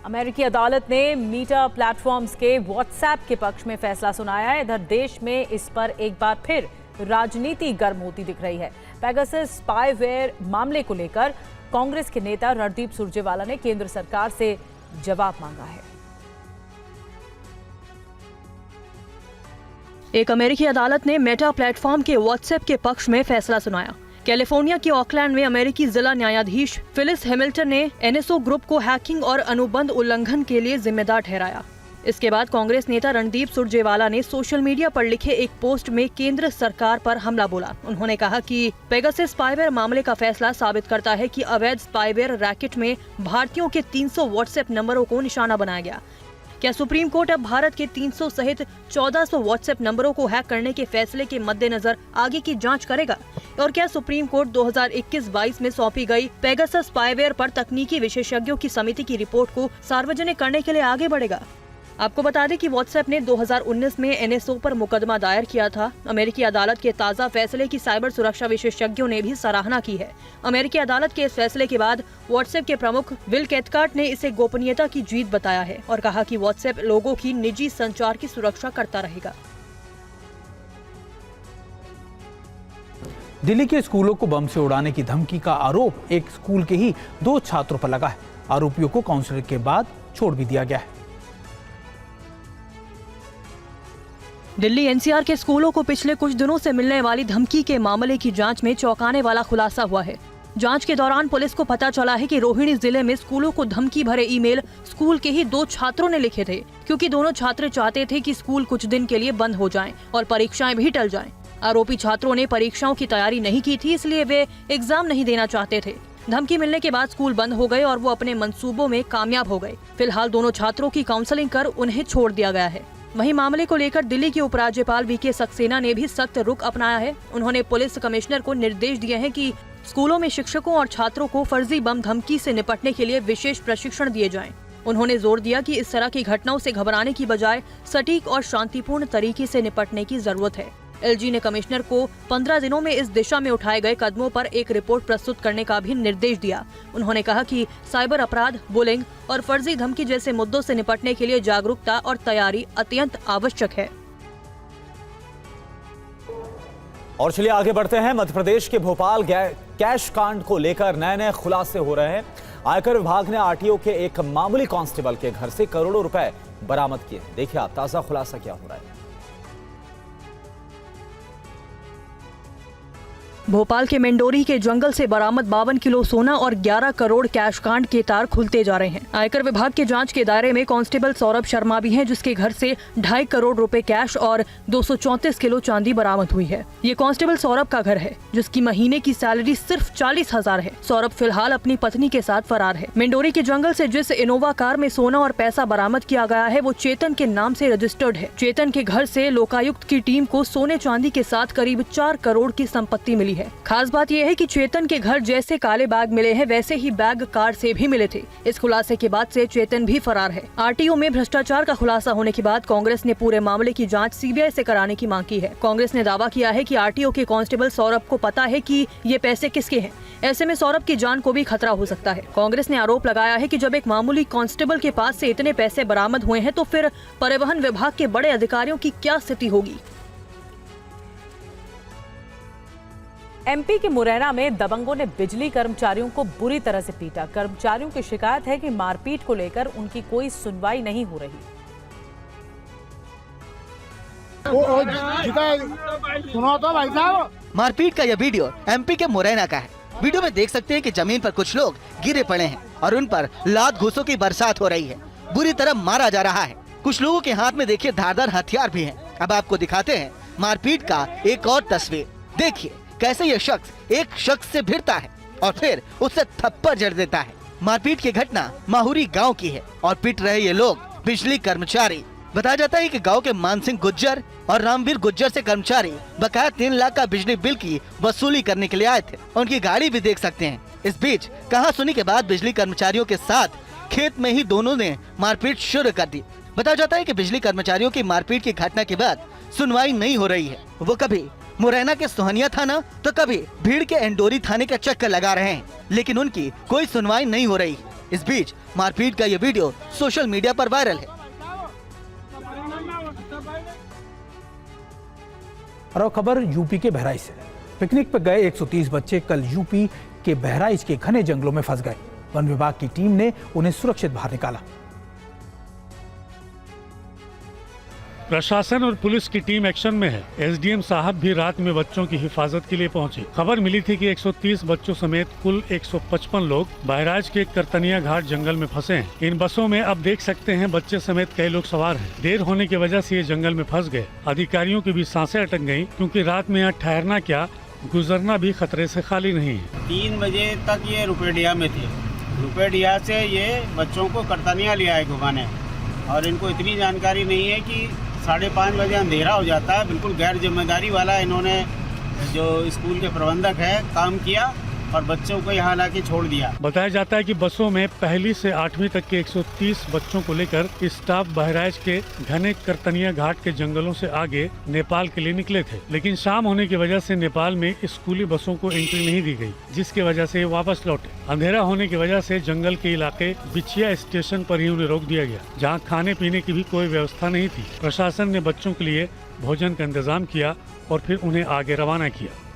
अमेरिकी अदालत ने मीटा प्लेटफॉर्म्स के व्हाट्सएप के पक्ष में फैसला सुनाया है। इधर देश में इस पर एक बार फिर राजनीति गर्म होती दिख रही है। पेगासस स्पाईवेयर मामले को लेकर कांग्रेस के नेता रणदीप सुरजेवाला ने केंद्र सरकार से जवाब मांगा है। एक अमेरिकी अदालत ने मेटा प्लेटफॉर्म के व्हाट्सएप के पक्ष में फैसला सुनाया। कैलिफोर्निया के ऑकलैंड में अमेरिकी जिला न्यायाधीश फिलिस हैमिल्टन ने एनएसओ ग्रुप को हैकिंग और अनुबंध उल्लंघन के लिए जिम्मेदार ठहराया। इसके बाद कांग्रेस नेता रणदीप सुरजेवाला ने सोशल मीडिया पर लिखे एक पोस्ट में केंद्र सरकार पर हमला बोला। उन्होंने कहा कि पेगासस स्पाईवेयर मामले का फैसला साबित करता है कि अवैध स्पाईवेयर रैकेट में भारतीयों के 300 व्हाट्सएप नंबरों को निशाना बनाया गया। क्या सुप्रीम कोर्ट अब भारत के 300 सहित 1400 व्हाट्सएप नंबरों को हैक करने के फैसले के मद्देनजर आगे की जांच करेगा? और क्या सुप्रीम कोर्ट 2021-22 में सौंपी गई पेगासस स्पाईवेयर पर तकनीकी विशेषज्ञों की समिति की रिपोर्ट को सार्वजनिक करने के लिए आगे बढ़ेगा? आपको बता दें कि व्हाट्सएप ने 2019 में एनएसओ पर मुकदमा दायर किया था। अमेरिकी अदालत के ताज़ा फैसले की साइबर सुरक्षा विशेषज्ञों ने भी सराहना की है। अमेरिकी अदालत के इस फैसले के बाद व्हाट्सएप के प्रमुख विल कैथकार्ट ने इसे गोपनीयता की जीत बताया है और कहा कि व्हाट्सएप लोगों की निजी संचार की सुरक्षा करता रहेगा। दिल्ली के स्कूलों को बम से उड़ाने की धमकी का आरोप एक स्कूल के ही 2 छात्रों पर लगा है। आरोपियों को काउंसलिंग के बाद छोड़ भी दिया गया है। दिल्ली एनसीआर के स्कूलों को पिछले कुछ दिनों से मिलने वाली धमकी के मामले की जांच में चौंकाने वाला खुलासा हुआ है। जांच के दौरान पुलिस को पता चला है कि रोहिणी जिले में स्कूलों को धमकी भरे ईमेल स्कूल के ही 2 छात्रों ने लिखे थे, क्योंकि दोनों छात्र चाहते थे कि स्कूल कुछ दिन के लिए बंद हो जाएं और परीक्षाएं भी टल जाएं। आरोपी छात्रों ने परीक्षाओं की तैयारी नहीं की थी, इसलिए वे एग्जाम नहीं देना चाहते थे। धमकी मिलने के बाद स्कूल बंद हो गए और वो अपने मंसूबों में कामयाब हो गए। फिलहाल दोनों छात्रों की काउंसलिंग कर उन्हें छोड़ दिया गया है। वहीं मामले को लेकर दिल्ली के उपराज्यपाल वीके सक्सेना ने भी सख्त रुख अपनाया है। उन्होंने पुलिस कमिश्नर को निर्देश दिए हैं कि स्कूलों में शिक्षकों और छात्रों को फर्जी बम धमकी से निपटने के लिए विशेष प्रशिक्षण दिए जाएं। उन्होंने जोर दिया कि इस तरह की घटनाओं से घबराने की बजाय सटीक और शांतिपूर्ण तरीके से निपटने की जरूरत है। एलजी ने कमिश्नर को 15 दिनों में इस दिशा में उठाए गए कदमों पर एक रिपोर्ट प्रस्तुत करने का भी निर्देश दिया। उन्होंने कहा कि साइबर अपराध, बुलिंग और फर्जी धमकी जैसे मुद्दों से निपटने के लिए जागरूकता और तैयारी अत्यंत आवश्यक है। और चलिए आगे बढ़ते हैं। मध्य प्रदेश के भोपाल कैश कांड को लेकर नए खुलासे हो रहे हैं। आयकर विभाग ने आरटीओ के एक मामूली कांस्टेबल के घर से करोड़ों रुपए बरामद किए। देखिए आप ताजा खुलासा क्या हो रहा है। भोपाल के मेंडोरी के जंगल से बरामद 52 किलो सोना और 11 करोड़ कैश कांड के तार खुलते जा रहे हैं। आयकर विभाग के जांच के दायरे में कांस्टेबल सौरभ शर्मा भी हैं, जिसके घर से 2.5 करोड़ रुपए कैश और 234 किलो चांदी बरामद हुई है। ये कांस्टेबल सौरभ का घर है, जिसकी महीने की सैलरी सिर्फ 40,000 है। सौरभ फिलहाल अपनी पत्नी के साथ फरार है। मेंडोरी के जंगल से जिस इनोवा कार में सोना और पैसा बरामद किया गया है, वो चेतन के नाम से रजिस्टर्ड है। चेतन के घर से लोकायुक्त की टीम को सोने चांदी के साथ करीब 4 करोड़ की संपत्ति मिली है। खास बात यह है कि चेतन के घर जैसे काले बैग मिले हैं, वैसे ही बैग कार से भी मिले थे। इस खुलासे के बाद से चेतन भी फरार है। आरटीओ में भ्रष्टाचार का खुलासा होने के बाद कांग्रेस ने पूरे मामले की जांच सीबीआई से कराने की मांग की है। कांग्रेस ने दावा किया है कि आरटीओ के कांस्टेबल सौरभ को पता है कि ये पैसे किसके हैं। ऐसे में सौरभ की जान को भी खतरा हो सकता है। कांग्रेस ने आरोप लगाया है कि जब एक मामूली कांस्टेबल के पास से इतने पैसे बरामद हुए हैं, तो फिर परिवहन विभाग के बड़े अधिकारियों की क्या स्थिति होगी। एमपी के मुरैना में दबंगों ने बिजली कर्मचारियों को बुरी तरह से पीटा। कर्मचारियों की शिकायत है कि मारपीट को लेकर उनकी कोई सुनवाई नहीं हो रही। सुनो तो भाई साहब, मारपीट का यह वीडियो एमपी के मुरैना का है। वीडियो में देख सकते हैं कि जमीन पर कुछ लोग गिरे पड़े हैं और उन पर लात घूंसों की बरसात हो रही है। बुरी तरह मारा जा रहा है। कुछ लोगों के हाथ में देखिए धारदार हथियार भी हैं। अब आपको दिखाते हैं मारपीट का एक और तस्वीर। देखिए कैसे ये शख्स एक शख्स से भिड़ता है और फिर उससे थप्पड़ जड़ देता है। मारपीट की घटना माहुरी गांव की है और पिट रहे ये लोग बिजली कर्मचारी। बताया जाता है कि गांव के मानसिंह गुज्जर और रामवीर गुज्जर से कर्मचारी बकाया 3 लाख का बिजली बिल की वसूली करने के लिए आए थे। उनकी गाड़ी भी देख सकते हैं। इस बीच कहासुनी के बाद बिजली कर्मचारियों के साथ खेत में ही दोनों ने मारपीट शुरू कर दी। बताया जाता है कि बिजली कर्मचारियों की मारपीट की घटना के बाद सुनवाई नहीं हो रही है। वो कभी मुरैना के सोहनिया थाना तो कभी भीड़ के एंडोरी थाने का चक्कर लगा रहे हैं, लेकिन उनकी कोई सुनवाई नहीं हो रही। इस बीच मारपीट का ये वीडियो सोशल मीडिया पर वायरल है। और अब खबर यूपी के बहराइच से। पिकनिक पर गए 130 बच्चे कल यूपी के बहराइच के घने जंगलों में फंस गए। वन विभाग की टीम ने उन्हें सुरक्षित बाहर निकाला। प्रशासन और पुलिस की टीम एक्शन में है। एसडीएम साहब भी रात में बच्चों की हिफाजत के लिए पहुंचे। खबर मिली थी कि 130 बच्चों समेत कुल 155 लोग बहराइच के करतनिया घाट जंगल में फंसे हैं। इन बसों में अब देख सकते हैं बच्चे समेत कई लोग सवार हैं। देर होने की वजह से ये जंगल में फंस गए। अधिकारियों की भी सांसें अटक गयी, क्योंकि रात में यहाँ ठहरना क्या, गुजरना भी खतरे से खाली नहीं है। 3 बजे तक ये रुपेडिया में थे। रुपेडिया से ये बच्चों को करतनिया ले आए घुमाने, और इनको इतनी जानकारी नहीं है कि 5:30 बजे अंधेरा हो जाता है। बिल्कुल गैर जिम्मेदारी वाला इन्होंने, जो स्कूल के प्रबंधक है, काम किया और बच्चों को यहाँ लाके छोड़ दिया। बताया जाता है कि बसों में 1 से 8वीं तक के 130 बच्चों को लेकर स्टाफ बहराइच के घने करतनिया घाट के जंगलों से आगे नेपाल के लिए निकले थे, लेकिन शाम होने की वजह से नेपाल में स्कूली बसों को एंट्री नहीं दी गई, जिसकी वजह से वापस लौटे। अंधेरा होने की वजह से जंगल के इलाके बिछिया स्टेशन पर ही उन्हें रोक दिया गया, जहाँ खाने पीने की भी कोई व्यवस्था नहीं थी। प्रशासन ने बच्चों के लिए भोजन का इंतजाम किया और फिर उन्हें आगे रवाना किया।